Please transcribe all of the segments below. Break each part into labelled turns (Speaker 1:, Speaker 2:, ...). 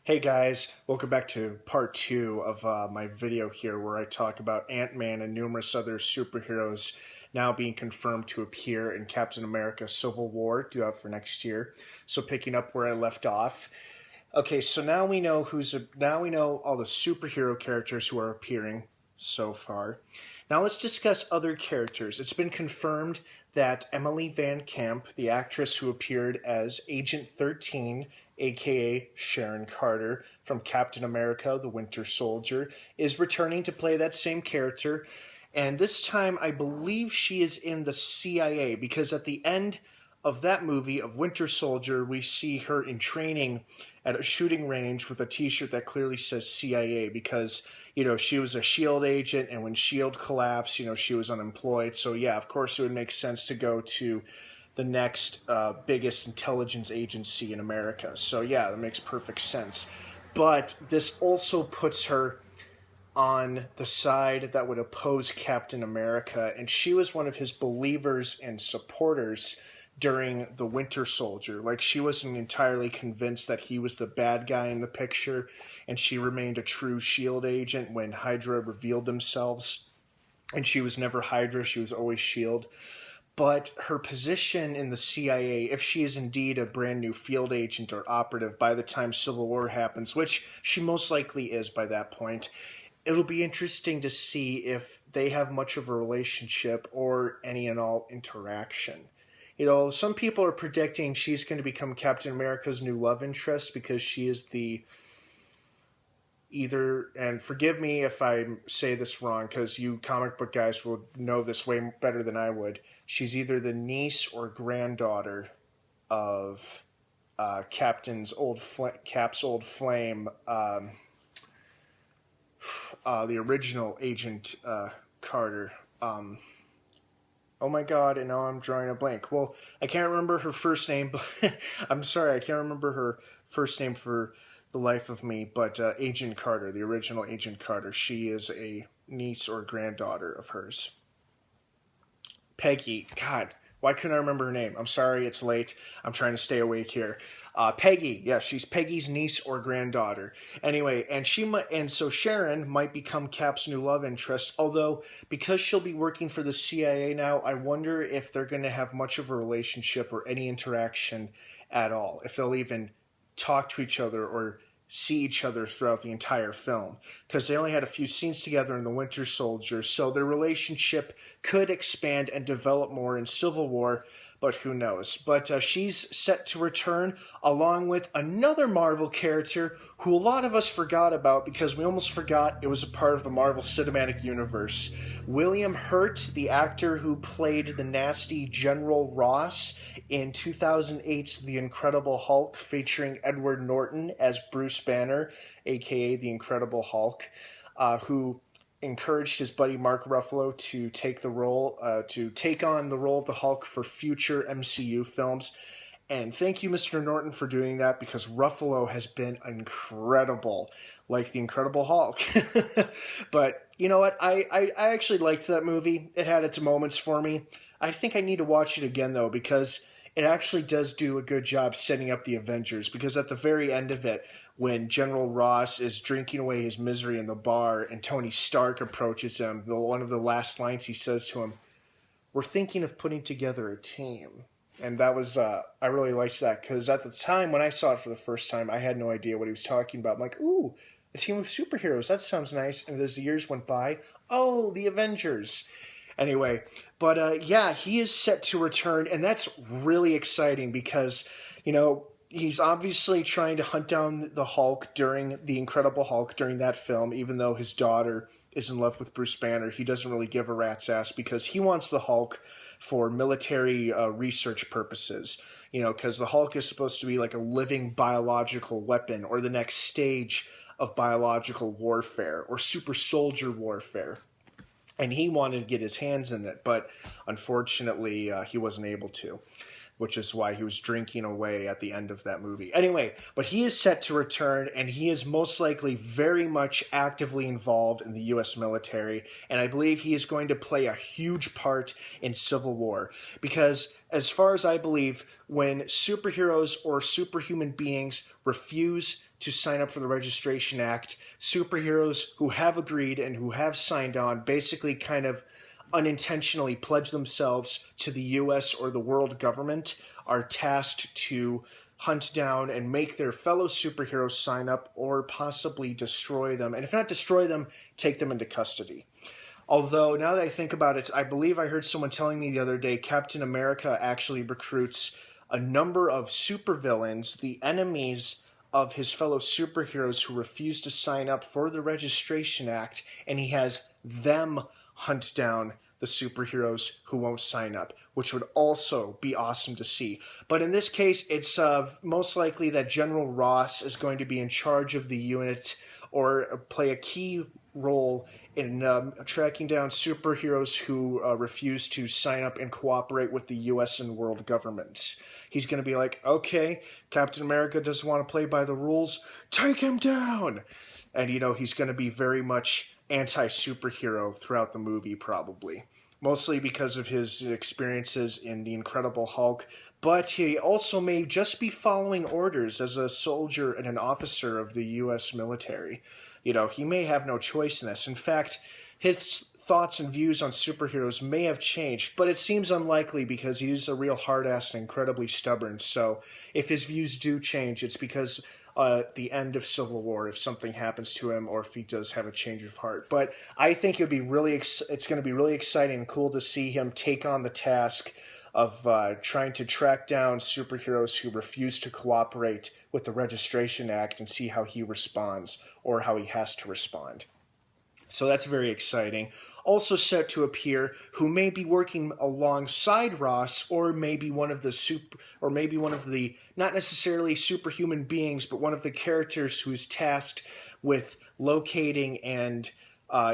Speaker 1: Hey guys, welcome back to part 2 of my video here where I talk about Ant-Man and numerous other superheroes now being confirmed to appear in Captain America Civil War, due out for next year. So picking up where I left off. Okay, so now we know now we know all the superhero characters who are appearing so far. Now let's discuss other characters. It's been confirmed that Emily Van Camp, the actress who appeared as Agent 13, aka Sharon Carter from Captain America: The Winter Soldier, is returning to play that same character. And this time I believe she is in the CIA because at the end of that movie of Winter Soldier, we see her in training at a shooting range with a t-shirt that clearly says CIA because, she was a S.H.I.E.L.D. agent, and when S.H.I.E.L.D. collapsed, she was unemployed. So yeah, of course it would make sense to go to the next biggest intelligence agency in America. So yeah, that makes perfect sense. But this also puts her on the side that would oppose Captain America, and she was one of his believers and supporters during the Winter Soldier. Like, she wasn't entirely convinced that he was the bad guy in the picture, and she remained a true S.H.I.E.L.D. agent when Hydra revealed themselves. And she was never Hydra, she was always S.H.I.E.L.D. But her position in the CIA, if she is indeed a brand new field agent or operative by the time Civil War happens, which she most likely is by that point, it'll be interesting to see if they have much of a relationship or any and all interaction. Some people are predicting she's going to become Captain America's new love interest because she is and forgive me if I say this wrong because you comic book guys will know this way better than I would. She's either the niece or granddaughter of Cap's old flame, the original Agent Carter. Oh my god, and now I'm drawing a blank. Well, I can't remember her first name, but I'm sorry, I can't remember her first name for the life of me, but Agent Carter, the original Agent Carter, she is a niece or granddaughter of hers. Peggy, God, why couldn't I remember her name? I'm sorry, it's late. I'm trying to stay awake here. Peggy, yeah, she's Peggy's niece or granddaughter. Anyway, and so Sharon might become Cap's new love interest. Although because she'll be working for the CIA now, I wonder if they're going to have much of a relationship or any interaction at all. If they'll even talk to each other or see each other throughout the entire film, because they only had a few scenes together in The Winter Soldier, so their relationship could expand and develop more in Civil War, but who knows. But she's set to return along with another Marvel character who a lot of us forgot about because we almost forgot it was a part of the Marvel Cinematic Universe. William Hurt, the actor who played the nasty General Ross in 2008's The Incredible Hulk, featuring Edward Norton as Bruce Banner, aka the Incredible Hulk, who encouraged his buddy Mark Ruffalo to take on the role of the Hulk for future MCU films. And thank you, Mr. Norton, for doing that because Ruffalo has been incredible, like the Incredible Hulk. But you know what? I actually liked that movie. It had its moments for me. I think I need to watch it again, though, because it actually does do a good job setting up the Avengers, because at the very end of it, when General Ross is drinking away his misery in the bar and Tony Stark approaches him, one of the last lines he says to him, "We're thinking of putting together a team." And that was, I really liked that, because at the time when I saw it for the first time, I had no idea what he was talking about. I'm like, ooh, a team of superheroes, that sounds nice. And as the years went by, oh, the Avengers. Anyway, but yeah, he is set to return, and that's really exciting because, he's obviously trying to hunt down the Hulk during the Incredible Hulk during that film, even though his daughter is in love with Bruce Banner. He doesn't really give a rat's ass because he wants the Hulk for military research purposes, because the Hulk is supposed to be like a living biological weapon or the next stage of biological warfare or super soldier warfare. And he wanted to get his hands in it, but unfortunately he wasn't able to. which is why he was drinking away at the end of that movie. Anyway, but he is set to return, and he is most likely very much actively involved in the U.S. military, and I believe he is going to play a huge part in Civil War, because as far as I believe, when superheroes or superhuman beings refuse to sign up for the Registration Act, superheroes who have agreed and who have signed on basically kind of unintentionally pledge themselves to the U.S. or the world government are tasked to hunt down and make their fellow superheroes sign up or possibly destroy them. And if not destroy them, take them into custody. Although, now that I think about it, I believe I heard someone telling me the other day Captain America actually recruits a number of supervillains, the enemies of his fellow superheroes who refuse to sign up for the Registration Act, and he has them hunt down the superheroes who won't sign up, which would also be awesome to see. But in this case, it's most likely that General Ross is going to be in charge of the unit or play a key role in tracking down superheroes who refuse to sign up and cooperate with the U.S. and world governments. He's going to be like, okay, Captain America doesn't want to play by the rules, take him down! And, he's going to be very much anti-superhero throughout the movie, probably. Mostly because of his experiences in The Incredible Hulk, but he also may just be following orders as a soldier and an officer of the U.S. military. He may have no choice in this. In fact, his thoughts and views on superheroes may have changed, but it seems unlikely because he's a real hard-ass and incredibly stubborn. So if his views do change, it's because the end of Civil War, if something happens to him or if he does have a change of heart. But I think it's going to be really exciting and cool to see him take on the task of trying to track down superheroes who refuse to cooperate with the Registration Act and see how he responds or how he has to respond. So that's very exciting. Also set to appear, who may be working alongside Ross, or maybe one of the not necessarily superhuman beings, but one of the characters who is tasked with locating and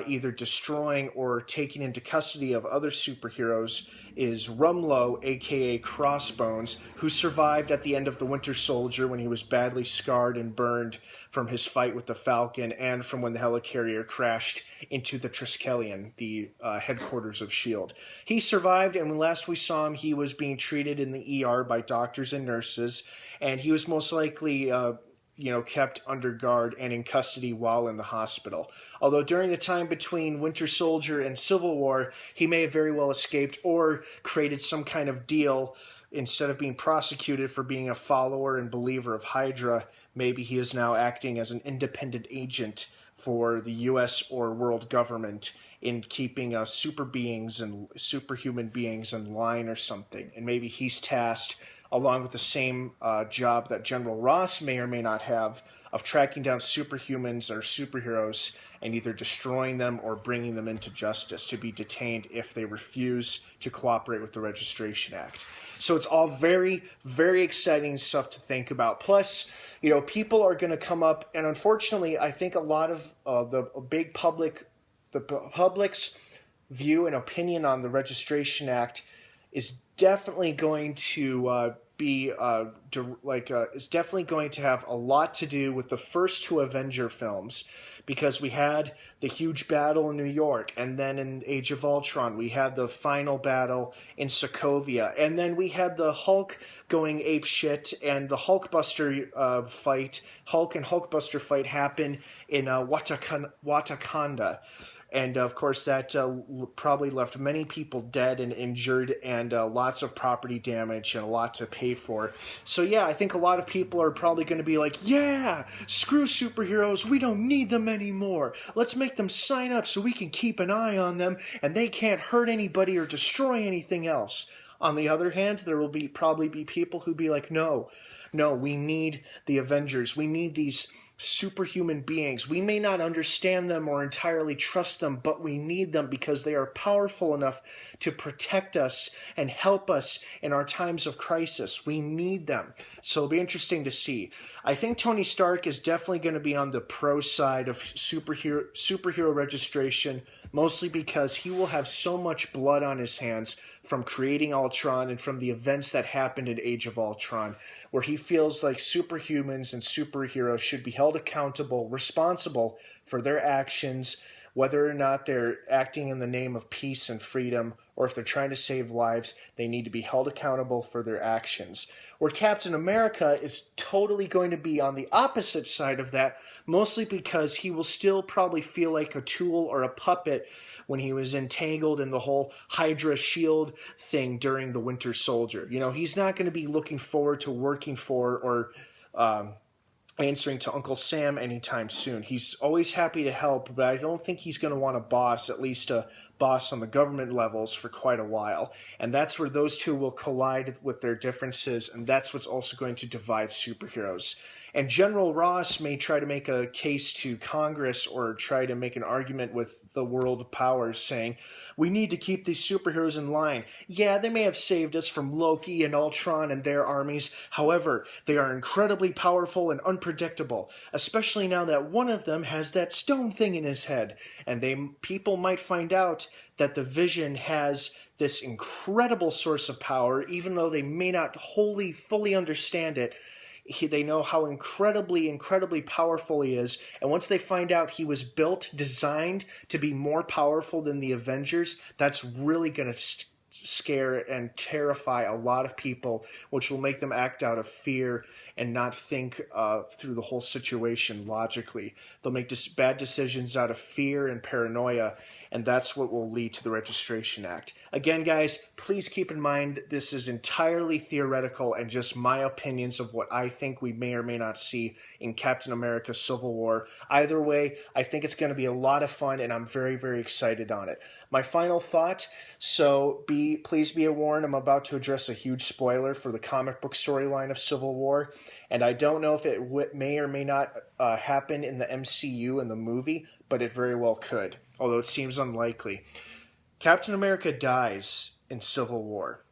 Speaker 1: either destroying or taking into custody of other superheroes, is Rumlow, aka Crossbones, who survived at the end of The Winter Soldier when he was badly scarred and burned from his fight with the Falcon and from when the helicarrier crashed into the Triskelion, the headquarters of S.H.I.E.L.D. He survived, and when last we saw him, he was being treated in the ER by doctors and nurses, and he was most likely kept under guard and in custody while in the hospital. Although during the time between Winter Soldier and Civil War, he may have very well escaped or created some kind of deal. Instead of being prosecuted for being a follower and believer of Hydra, maybe he is now acting as an independent agent for the U.S. or world government in keeping super beings and superhuman beings in line or something. And maybe he's tasked, along with the same job that General Ross may or may not have, of tracking down superhumans or superheroes and either destroying them or bringing them into justice to be detained if they refuse to cooperate with the Registration Act. So it's all very, very exciting stuff to think about. Plus, people are going to come up, and unfortunately, I think a lot of the public's view and opinion on the Registration Act is definitely going to is definitely going to have a lot to do with the first two Avenger films, because we had the huge battle in New York, and then in Age of Ultron we had the final battle in Sokovia, and then we had the Hulk going apeshit, and the Hulkbuster Hulk and Hulkbuster fight happened in Wakanda. And, of course, that probably left many people dead and injured and lots of property damage and a lot to pay for. So, yeah, I think a lot of people are probably going to be like, yeah, screw superheroes. We don't need them anymore. Let's make them sign up so we can keep an eye on them and they can't hurt anybody or destroy anything else. On the other hand, there will probably be people who be like, no, we need the Avengers. We need these superhuman beings. We may not understand them or entirely trust them, but we need them because they are powerful enough to protect us and help us in our times of crisis. We need them. So it'll be interesting to see. I think Tony Stark is definitely going to be on the pro side of superhero registration, mostly because he will have so much blood on his hands from creating Ultron and from the events that happened in Age of Ultron, where he feels like superhumans and superheroes should be held accountable, responsible for their actions, whether or not they're acting in the name of peace and freedom, or if they're trying to save lives, they need to be held accountable for their actions. Where Captain America is totally going to be on the opposite side of that, mostly because he will still probably feel like a tool or a puppet when he was entangled in the whole Hydra shield thing during the Winter Soldier. You know, he's not going to be looking forward to working for or answering to Uncle Sam anytime soon. He's always happy to help, but I don't think he's going to want a boss, at least a boss on the government levels, for quite a while. And that's where those two will collide with their differences, and that's what's also going to divide superheroes. And General Ross may try to make a case to Congress or try to make an argument with the world powers saying, we need to keep these superheroes in line. Yeah, they may have saved us from Loki and Ultron and their armies. However, they are incredibly powerful and unpredictable, especially now that one of them has that stone thing in his head. And people might find out that the Vision has this incredible source of power, even though they may not fully understand it. They know how incredibly powerful he is, and once they find out he was designed to be more powerful than the Avengers, that's really going to scare and terrify a lot of people, which will make them act out of fear and not think through the whole situation logically. They'll make bad decisions out of fear and paranoia, and that's what will lead to the Registration Act. Again, guys, please keep in mind this is entirely theoretical and just my opinions of what I think we may or may not see in Captain America Civil War. Either way, I think it's going to be a lot of fun, and I'm very excited on it. My final thought, please be warned, I'm about to address a huge spoiler for the comic book storyline of Civil War, and I don't know if it may or may not happen in the MCU in the movie, but it very well could, although it seems unlikely. Captain America dies in Civil War.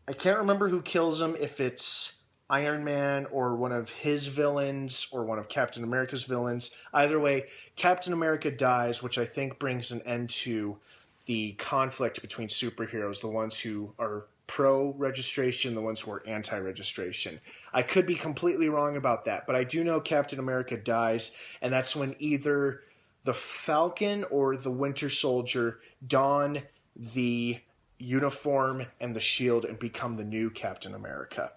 Speaker 1: I can't remember who kills him, if it's Iron Man or one of his villains or one of Captain America's villains. Either way, Captain America dies, which I think brings an end to the conflict between superheroes, the ones who are pro-registration, the ones who are anti-registration. I could be completely wrong about that, but I do know Captain America dies, and that's when either the Falcon or the Winter Soldier don the uniform and the shield and become the new Captain America,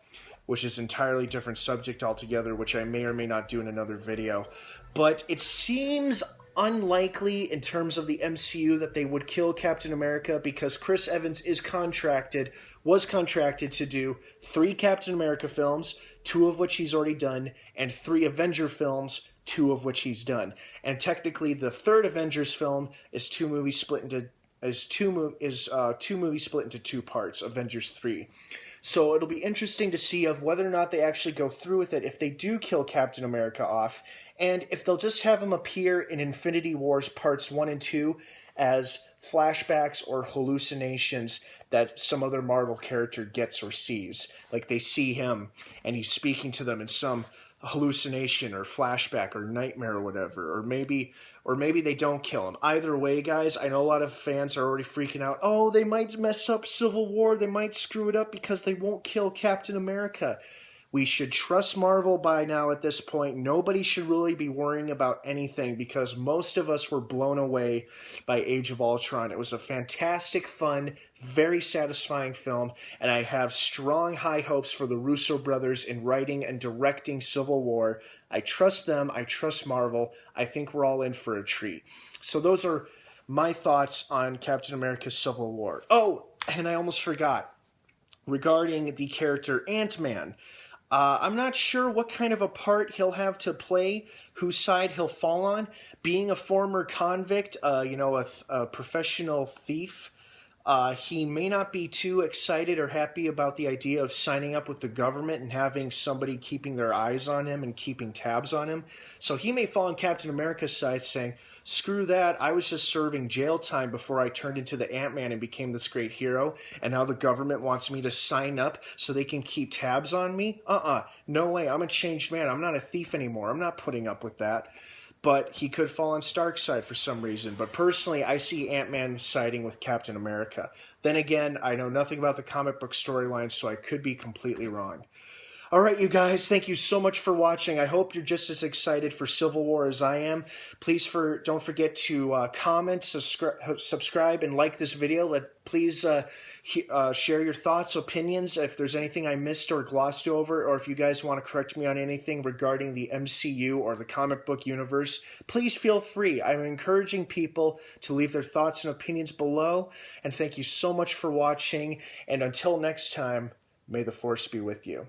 Speaker 1: which is an entirely different subject altogether, which I may or may not do in another video. But it seems unlikely in terms of the MCU that they would kill Captain America, because Chris Evans was contracted to do 3 Captain America films, 2 of which he's already done, and 3 Avenger films, 2 of which he's done. And technically, the 3rd Avengers film is 2 movies split into 2 parts, Avengers 3. So it'll be interesting to see of whether or not they actually go through with it, if they do kill Captain America off, and if they'll just have him appear in Infinity Wars Parts 1 and 2 as flashbacks or hallucinations that some other Marvel character gets or sees. Like they see him and he's speaking to them in some hallucination or flashback or nightmare or whatever, or maybe they don't kill him. Either way, guys, I know a lot of fans are already freaking out. Oh, they might mess up Civil War, they might screw it up because they won't kill Captain America. We should trust Marvel by now at this point. Nobody should really be worrying about anything because most of us were blown away by Age of Ultron. It was a fantastic, fun, very satisfying film, and I have strong high hopes for the Russo brothers in writing and directing Civil War. I trust them. I trust Marvel. I think we're all in for a treat. So those are my thoughts on Captain America Civil War. Oh, and I almost forgot. Regarding the character Ant-Man, I'm not sure what kind of a part he'll have to play, whose side he'll fall on. Being a former convict, a professional thief, He may not be too excited or happy about the idea of signing up with the government and having somebody keeping their eyes on him and keeping tabs on him. So he may fall on Captain America's side saying, screw that, I was just serving jail time before I turned into the Ant-Man and became this great hero, and now the government wants me to sign up so they can keep tabs on me? No way, I'm a changed man. I'm not a thief anymore. I'm not putting up with that. But he could fall on Stark's side for some reason. But personally, I see Ant-Man siding with Captain America. Then again, I know nothing about the comic book storyline, so I could be completely wrong. All right, you guys, thank you so much for watching. I hope you're just as excited for Civil War as I am. Please don't forget to comment, subscribe, and like this video. Please share your thoughts, opinions, if there's anything I missed or glossed over, or if you guys want to correct me on anything regarding the MCU or the comic book universe, please feel free. I'm encouraging people to leave their thoughts and opinions below. And thank you so much for watching. And until next time, may the Force be with you.